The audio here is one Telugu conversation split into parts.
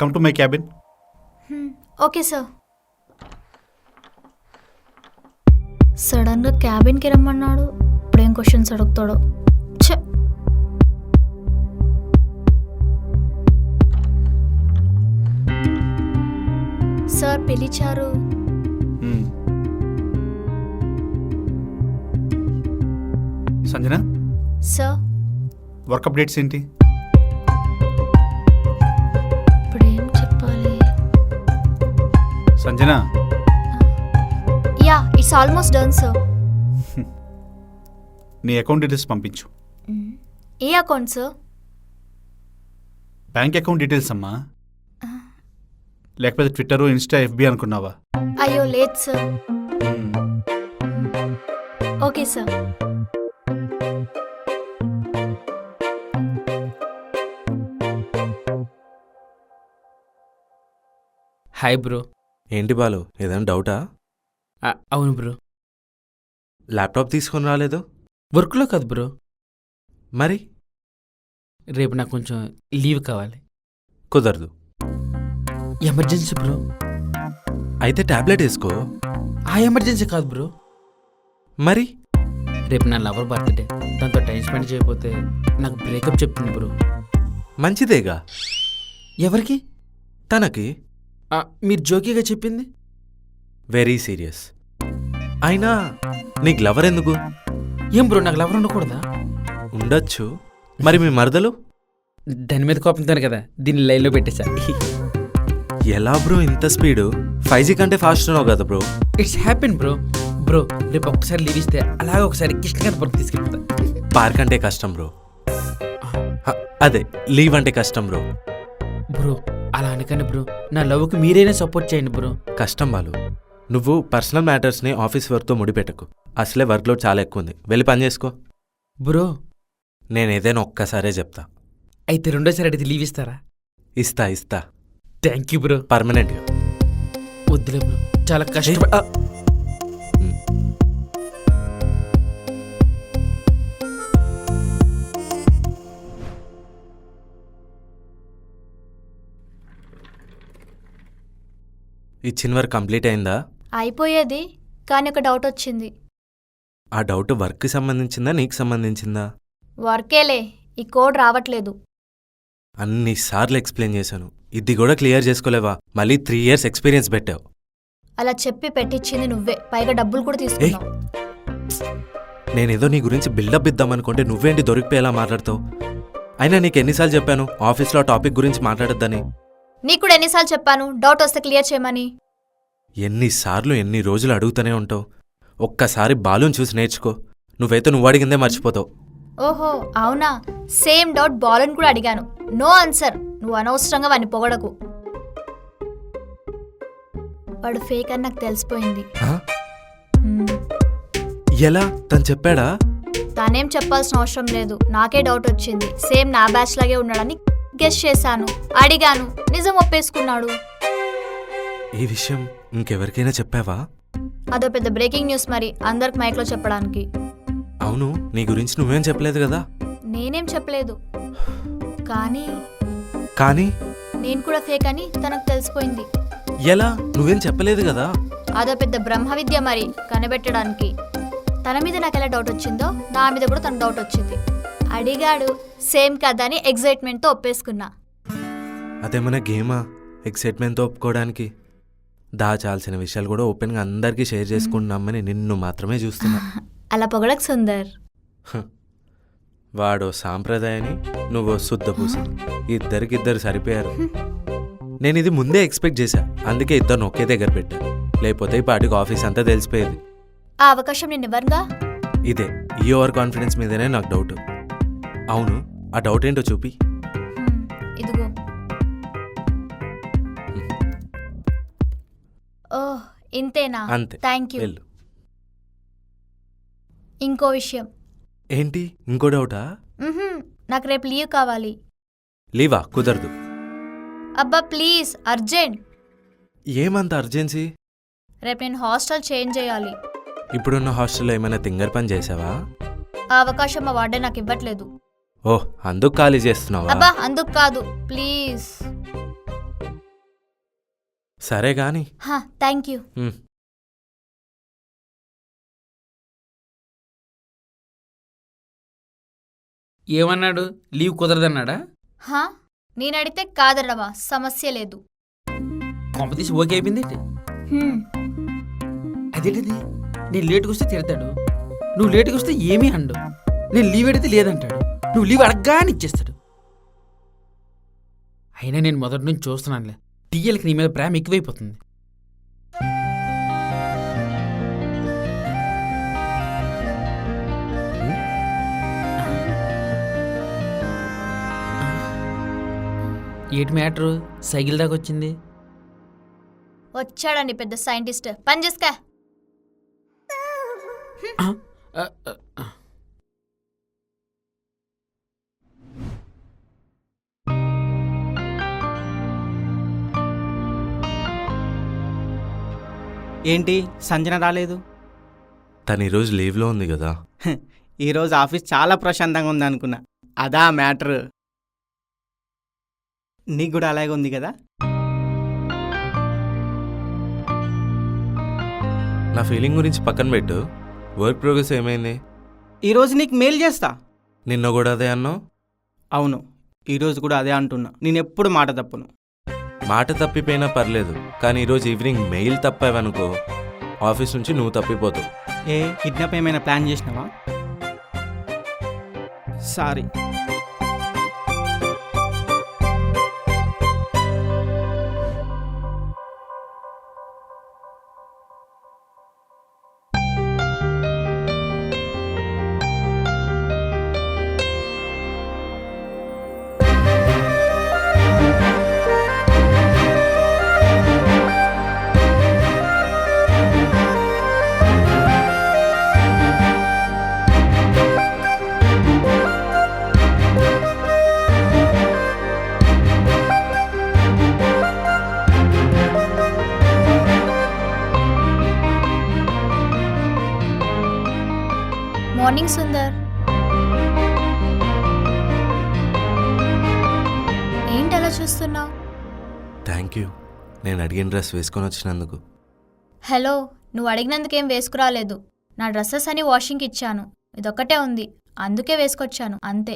Come to my cabin. Okay sir. సడన్గా క్యాబిన్కి రమ్మన్నాడు. ఇప్పుడేం క్వశ్చన్స్ అడుగుతాడో. ఛ! సార్ పిలిచారు. సంజన, సార్ వర్క్ అప్డేట్స్ ఏంటి? ఇప్పుడేం చెప్పాలి? Sanjana, yeah, it's almost done sir. నీ అకౌంట్ డీటెయిల్స్ పంపించు. ఏ account sir? Bank account details అమ్మా. లేకపోతే ట్విట్టర్, ఇన్స్టా, ఎఫ్బి అనుకున్నావా? అయ్యో లేదు sir. Okay sir. Hi bro. ఏంటి బాలు, ఏదైనా డౌటా? అవును బ్రో. ల్యాప్టాప్ తీసుకొని రాలేదు? వర్క్లో కాదు బ్రో. మరి రేపు నాకు కొంచెం లీవ్ కావాలి. కుదరదు. Emergency bro. అయితే టాబ్లెట్ వేసుకో. ఆ ఎమర్జెన్సీ కాదు బ్రో. మరి రేపు నా లవర్ బర్త్డే. దాంతో టైం స్పెండ్ చేయకపోతే నాకు బ్రేకప్ చెప్తుంది బ్రో. మంచిదేగా. ఎవరికి? తనకి. మీరు జోకీగా చెప్పింది. Very serious. అయినా నీకు లవర్ ఎందుకు? ఏం బ్రో, నాకు లవర్ ఉండకూడదా? ఉండొచ్చు. మరి మీ మరదలు? దాని మీద కోపంతోనే కదా దీన్ని లైన్లో పెట్టేశా. ఎలా బ్రో ఇంత స్పీడు? 5G కంటే ఫాస్ట్ ఉన్నావు కదా bro. It's happen bro. Bro రేపు ఒక్కసారి లీవ్ ఇస్తే అలాగే ఒకసారి కిష్ణగారి పార్క్ తీసుకెళ్తా. పార్క్ అంటే కష్టం బ్రో. అదే లీవ్ అంటే కష్టం బ్రో. బ్రో అలా అనకండి బ్రో. నా లవ్కి మీరైనా సపోర్ట్ చేయండి బ్రో. కష్టం బాలు. నువ్వు పర్సనల్ మ్యాటర్స్ని ఆఫీస్ వర్క్తో ముడిపెట్టకు. అసలే వర్క్లోడ్ చాలా ఎక్కువ ఉంది. వెళ్ళి పని చేసుకో. బ్రో నేను ఏదైనా ఒక్కసారే చెప్తా. అయితే రెండోసారి అడిగితే లీవ్ ఇస్తారా? ఇస్తా. Thank you bro. పర్మనెంట్గా. వద్దులే బ్రో, చాలా కష్టం. ఇచ్చిన వర్క్ కంప్లీట్ అయిందా? అయిపోయేది, కానీ ఒక డౌట్ వచ్చింది. ఆ డౌట్ వర్క్కి సంబంధించిందా నీకు సంబంధించిందా? వర్కేలే, ఈ కోడ్ రావట్లేదు. అన్నిసార్లు ఎక్స్ప్లెయిన్ చేశాను. ఇది కూడా క్లియర్ చేసుకోలేవా? మళ్ళీ 3 years ఎక్స్పీరియన్స్ పెట్టావు. అలా చెప్పి పెట్టించింది నువ్వే, పైగా డబ్బులు కూడా తీసుకున్నావు. నేనేదో నీ గురించి బిల్డప్ ఇద్దామనుకుంటే నువ్వేంటి దొరికిపోయేలా మాట్లాడతావు? అయినా నీకు ఎన్నిసార్లు చెప్పాను ఆఫీస్లో టాపిక్ గురించి మాట్లాడొద్దని? నీకు కూడా ఎన్నిసార్లు చెప్పాను డౌట్ వస్తే క్లియర్ చేయమని? ఎన్నిసార్లు ఎన్ని రోజులు అడుగుతూనే ఉంటావు. ఒక్కసారి బాలుని చూసి నేర్చుకో. నువ్వైతే నువ్వు అడిగిందే మర్చిపోతావు. ఓహో అవునా, సేమ్ డౌట్ బాలుని కూడా అడిగాను. No answer. నువ్వు అనవసరంగా వాడిని పొగడకు. వాడు ఫేక్ అని నాకు తెలిసిపోయింది. ఎలా? తను చెప్పాడా? తానేం చెప్పాల్సిన అవసరం లేదు, నాకే డౌట్ వచ్చింది. సేమ్ నా బ్యాచ్ లాగే ఉన్నాడని గెస్ చేశాను, అడిగాను, నిజం ఒప్పేసుకున్నాడు. ఈ విషయం ఇంకెవరికైనా చెప్పావా? అదో పెద్ద బ్రేకింగ్ న్యూస్ మరి, అందరికి మైక్లో చెప్పడానికి. అవును, నీ గురించి నువ్వేం చెప్పలేదు కదా? నేనేం చెప్పలేదు, కానీ నేను కూడా ఫేక్ అని తనకు తెలిసిపోయింది. ఎలా? నువ్వేం చెప్పలేదు కదా? అదో పెద్ద బ్రహ్మ విద్య మరి, కనిపెట్టడానికి. తన మీద నాకు ఎలా డౌట్ వచ్చిందో నా మీద కూడా తనకు డౌట్ వచ్చింది. అడిగాడు, సేమ్ కదా అని ఎగ్జైట్మెంట్తో ఒప్పేసుకున్నా. అదేమన్నా గేమా ఎక్సైట్మెంట్తో ఒప్పుకోవడానికి? దాచాల్సిన విషయాలు కూడా ఓపెన్గా అందరికీ షేర్ చేసుకుంటున్నామని నిన్ను మాత్రమే చూస్తున్నా. అలా పొగడకు సుందర్. వాడో సాంప్రదాయాన్ని, నువ్వో శుద్ధపూస. ఇద్దరికిద్దరు సరిపోయారు. నేను ఇది ముందే ఎక్స్పెక్ట్ చేశా, అందుకే ఇద్దరు ఒకే దగ్గర పెట్టా. లేకపోతే ఈ పాటికి ఆఫీస్ అంతా తెలిసిపోయేది. ఆ అవకాశం నిన్నెవరుగా? ఇదే ఈ ఓవర్ కాన్ఫిడెన్స్ మీదనే నాకు డౌట్. అవును, ఆ డౌట్ ఏంటో చూపి. ఇదిగో. ఓహ్ ఇంతేనా? అంతే. Thank you. ఇంకో విషయం. ఏంటి? ఇంకో డౌటా? నాకు రేపు లీవ్ కావాలి. లీవా? కుదరదు. అబ్బా ప్లీజ్, అర్జెంట్. ఏమంత అర్జెన్సీ? రేపు నేను హాస్టల్ చేంజ్ చేయాలి. ఇప్పుడున్న హాస్టల్లో ఏమైనా తింగర్ పని చేసావా? ఆ అవకాశం మా వార్డెన్ నాకు ఇవ్వట్లేదు. ఓహ్, అందుకు ఖాళీ చేస్తున్నావా? అబ్బా అందుకు కాదు, ప్లీజ్. సరే కానీ థ్యాంక్ యూ. ఏమన్నాడు? లీవ్ కుదరదన్నాడా? నేను అడిగితే కాదనవా, సమస్య లేదు. కొంపతీసి ఓకే అయిపోయింది. హ్మ్. అదేంటిది? నేను లేటుగా వస్తే తిడతాడు, నువ్వు లేటుగా వస్తే ఏమీ అండు. నేను లీవ్ అడిగితే లేదంటాడు, నువ్వు లీవ్ అడగగానే ఇచ్చేస్తాడు. అయినా నేను మొదటి నుంచి చూస్తున్నానులే, టీఎల్కి నీ మీద ప్రేమ ఎక్కువైపోతుంది. ఏటి మ్యాటరు? సైకిల్ దాకా వచ్చింది. వచ్చాడండి పెద్ద సైంటిస్ట్, పని చేసుకా. ఏంటి సంజన రాలేదు? తను ఈరోజు లీవ్లో ఉంది కదా. ఈరోజు ఆఫీస్ చాలా ప్రశాంతంగా ఉంది అనుకున్నా, అదా మ్యాటర్. నీకు కూడా అలాగే ఉంది కదా? నా ఫీలింగ్ గురించి పక్కన పెట్టు, వర్క్ ప్రోగ్రెస్ ఏమైంది? ఈరోజు నీకు మెయిల్ చేస్తా. నిన్న కూడా అదే అన్నావు. అవును, ఈరోజు కూడా అదే అంటున్నా. నేను ఎప్పుడు మాట తప్పును. మాట తప్పిపోయినా పర్లేదు, కానీ ఈరోజు ఈవినింగ్ మెయిల్ తప్పావనుకో, ఆఫీస్ నుంచి నువ్వు తప్పిపోతావు. ఏ కిడ్నాప్ ఏమైనా ప్లాన్ చేసినావా? సారీ. మార్నింగ్ సుందర్. ఏంటి అలా చూస్తున్నావు? థ్యాంక్ యూ, నేను అడిగిన డ్రెస్ వేసుకొని వచ్చినందుకు. హలో, నువ్వు అడిగినందుకేం వేసుకురాలేదు. నా డ్రెస్సెస్ అని వాషింగ్కి ఇచ్చాను, ఇదొక్కటే ఉంది, అందుకే వేసుకొచ్చాను అంతే.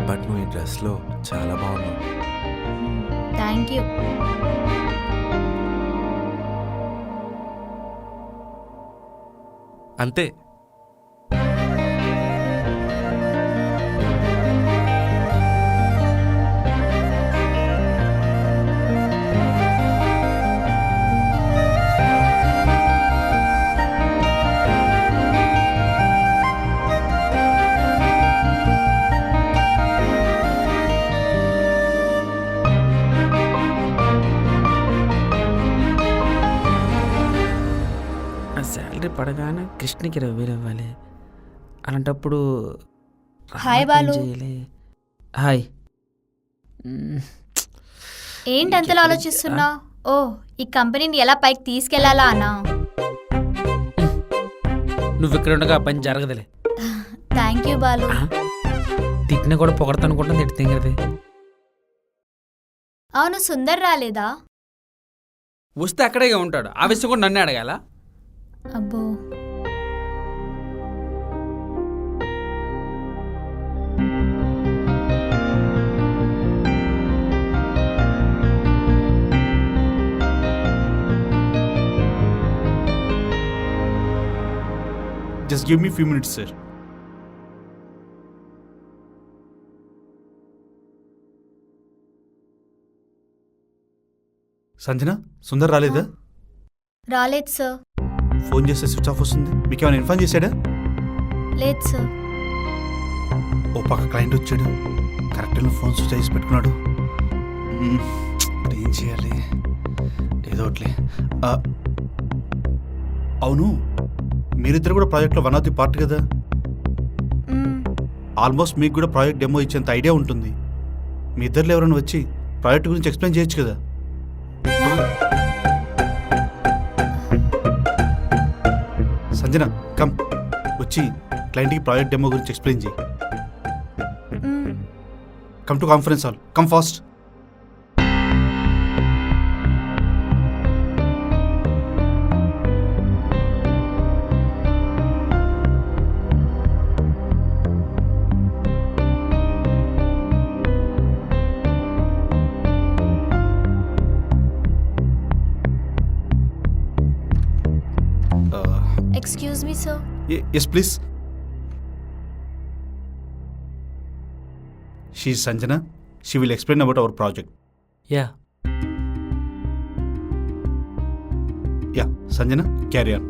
బట్ నువ్వు ఈ డ్రెస్లో చాలా బాగున్నావు. Thank you. అంతే. శాలరీ పడగానే కృష్ణకి 20,000 ఇవ్వాలి. అలాంటప్పుడు హాయ్ బాలు. హాయ్. ఏంటి అంతలా ఆలోచిస్తున్నా? ఓ, ఈ కంపెనీని ఎలా పైకి తీసుకెళ్లాలా అన్నా? నువ్వు ఇక్కడ ఉండగా పని జరగదులే. Thank you Balu. తిట్టిన కూడా పొగడతా అనుకుంటాను, తిట్టితే కదా. అవును, సుందర్ రాలేదా? వస్తే అక్కడే ఉంటాడు, ఆ విషయం కూడా నన్నే అడగాల. అబ్బో, just give me few minutes sir. Sanjana, Sundar రాలేదా? రాలేదు సార్. ఫోన్ చేస్తే స్విచ్ ఆఫ్ వస్తుంది. మీకు ఏమైనా ఇన్ఫార్మ్ చేశాడా? లేదు సార్. ఓ పక్క క్లయింట్ వచ్చాడు, కరెక్ట్గా ఫోన్ స్విచ్ చేసి పెట్టుకున్నాడు. ఏం చేయాలి? ఏదో ఒకట్లే. అవును, మీరిద్దరు కూడా ప్రాజెక్ట్లో వన్ ఆఫ్ ది పార్ట్ కదా. ఆల్మోస్ట్ మీకు కూడా ప్రాజెక్ట్ డెమో ఇచ్చేంత ఐడియా ఉంటుంది. మీ ఇద్దరు ఎవరైనా వచ్చి ప్రాజెక్ట్ గురించి ఎక్స్ప్లెయిన్ చేయొచ్చు కదా. సంజన, కమ్, వచ్చి క్లయింట్కి ప్రాజెక్ట్ డెమో గురించి ఎక్స్ప్లెయిన్ చేయి. Come to conference hall, come fast. Excuse me sir. Yes please. She Sanjana. She will explain about our project. Yeah yeah Sanjana, carry on.